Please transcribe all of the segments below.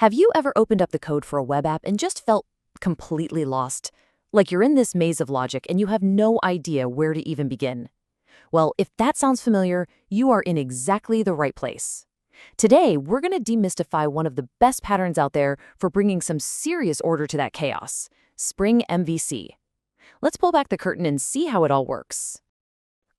Have you ever opened up the code for a web app and just felt completely lost? Like you're in this maze of logic and you have no idea where to even begin? Well, if that sounds familiar, you are in exactly the right place. Today, we're going to demystify one of the best patterns out there for bringing some serious order to that chaos, Spring MVC. Let's pull back the curtain and see how it all works.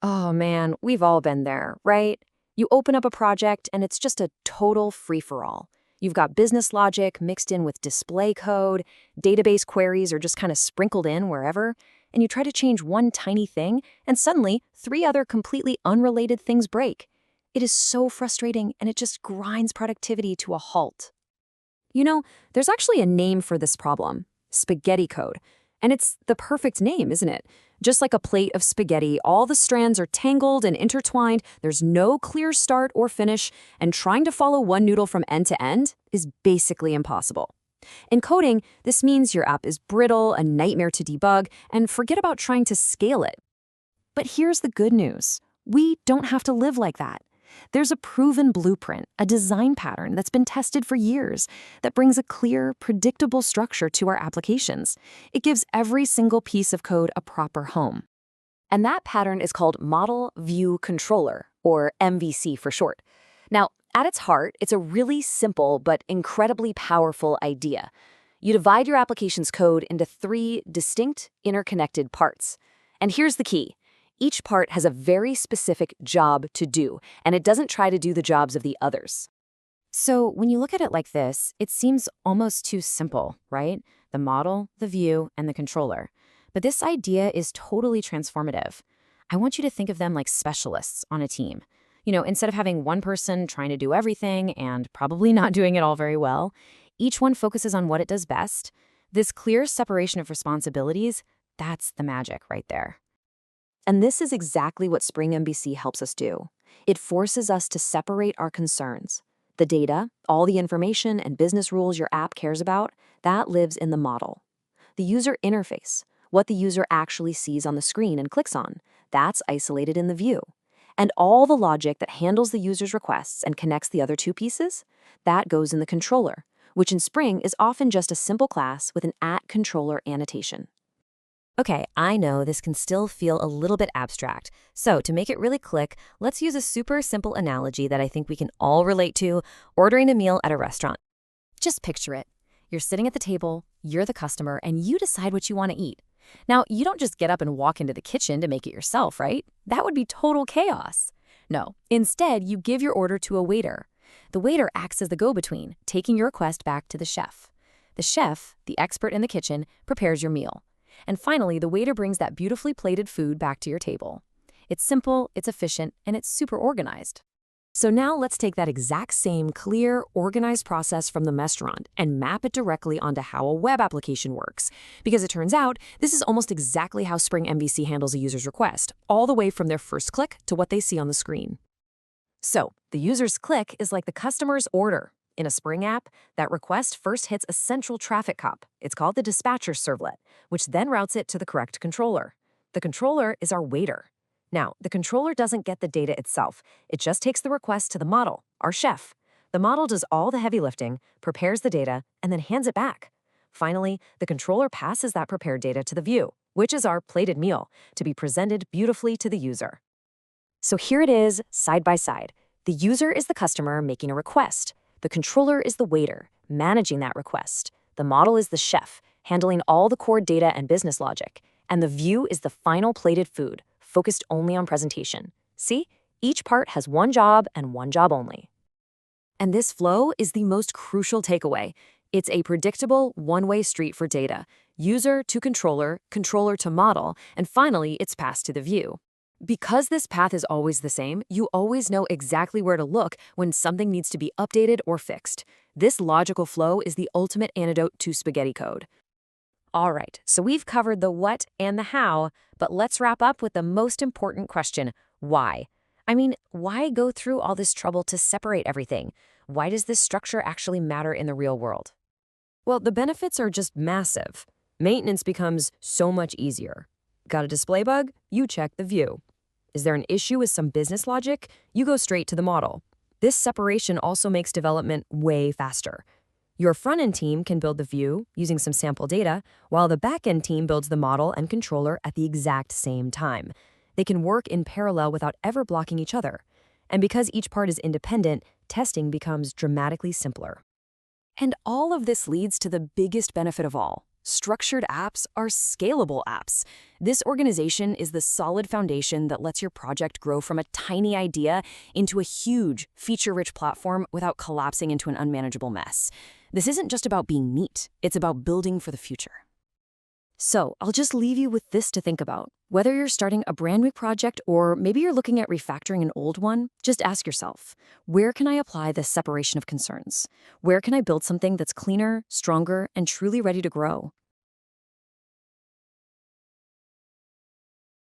Oh man, we've all been there, right? You open up a project and it's just a total free-for-all. You've got business logic mixed in with display code, database queries are just kind of sprinkled in wherever, and you try to change one tiny thing, and suddenly 3 other completely unrelated things break. It is so frustrating, and it just grinds productivity to a halt. You know, there's actually a name for this problem, spaghetti code. And it's the perfect name, isn't it? Just like a plate of spaghetti, all the strands are tangled and intertwined, there's no clear start or finish, and trying to follow one noodle from end to end is basically impossible. In coding, this means your app is brittle, a nightmare to debug, and forget about trying to scale it. But here's the good news. We don't have to live like that. There's a proven blueprint, a design pattern that's been tested for years that brings a clear, predictable structure to our applications. It gives every single piece of code a proper home. And that pattern is called Model View Controller, or MVC for short. Now, at its heart, it's a really simple but incredibly powerful idea. You divide your application's code into 3 distinct, interconnected parts. And here's the key. Each part has a very specific job to do, and it doesn't try to do the jobs of the others. So when you look at it like this, it seems almost too simple, right? The model, the view, and the controller. But this idea is totally transformative. I want you to think of them like specialists on a team. You know, instead of having one person trying to do everything and probably not doing it all very well, each one focuses on what it does best. This clear separation of responsibilities, that's the magic right there. And this is exactly what Spring MVC helps us do. It forces us to separate our concerns. The data, all the information and business rules your app cares about, that lives in the model. The user interface, what the user actually sees on the screen and clicks on, that's isolated in the view. And all the logic that handles the user's requests and connects the other 2 pieces, that goes in the controller, which in Spring is often just a simple class with an @controller annotation. Okay, I know this can still feel a little bit abstract. So to make it really click, let's use a super simple analogy that I think we can all relate to, ordering a meal at a restaurant. Just picture it. You're sitting at the table, you're the customer, and you decide what you want to eat. Now, you don't just get up and walk into the kitchen to make it yourself, right? That would be total chaos. No, instead, you give your order to a waiter. The waiter acts as the go-between, taking your request back to the chef. The chef, the expert in the kitchen, prepares your meal. And finally, the waiter brings that beautifully plated food back to your table. It's simple, it's efficient, and it's super organized. So now let's take that exact same clear, organized process from the restaurant and map it directly onto how a web application works. Because it turns out, this is almost exactly how Spring MVC handles a user's request, all the way from their first click to what they see on the screen. So, the user's click is like the customer's order. In a Spring app, that request first hits a central traffic cop. It's called the dispatcher servlet, which then routes it to the correct controller. The controller is our waiter. Now, the controller doesn't get the data itself. It just takes the request to the model, our chef. The model does all the heavy lifting, prepares the data, and then hands it back. Finally, the controller passes that prepared data to the view, which is our plated meal, to be presented beautifully to the user. So here it is, side by side. The user is the customer making a request. The controller is the waiter, managing that request. The model is the chef, handling all the core data and business logic. And the view is the final plated food, focused only on presentation. See? Each part has one job and one job only. And this flow is the most crucial takeaway. It's a predictable, one-way street for data. User to controller, controller to model, and finally, it's passed to the view. Because this path is always the same, you always know exactly where to look when something needs to be updated or fixed. This logical flow is the ultimate antidote to spaghetti code. All right, so we've covered the what and the how, but let's wrap up with the most important question, why? I mean, why go through all this trouble to separate everything? Why does this structure actually matter in the real world? Well, the benefits are just massive. Maintenance becomes so much easier. Got a display bug? You check the view. Is there an issue with some business logic? You go straight to the model. This separation also makes development way faster. Your front-end team can build the view using some sample data, while the back-end team builds the model and controller at the exact same time. They can work in parallel without ever blocking each other. And because each part is independent, testing becomes dramatically simpler. And all of this leads to the biggest benefit of all. Structured apps are scalable apps. This organization is the solid foundation that lets your project grow from a tiny idea into a huge, feature-rich platform without collapsing into an unmanageable mess. This isn't just about being neat, it's about building for the future. So, I'll just leave you with this to think about. Whether you're starting a brand new project or maybe you're looking at refactoring an old one, just ask yourself, where can I apply this separation of concerns? Where can I build something that's cleaner, stronger, and truly ready to grow?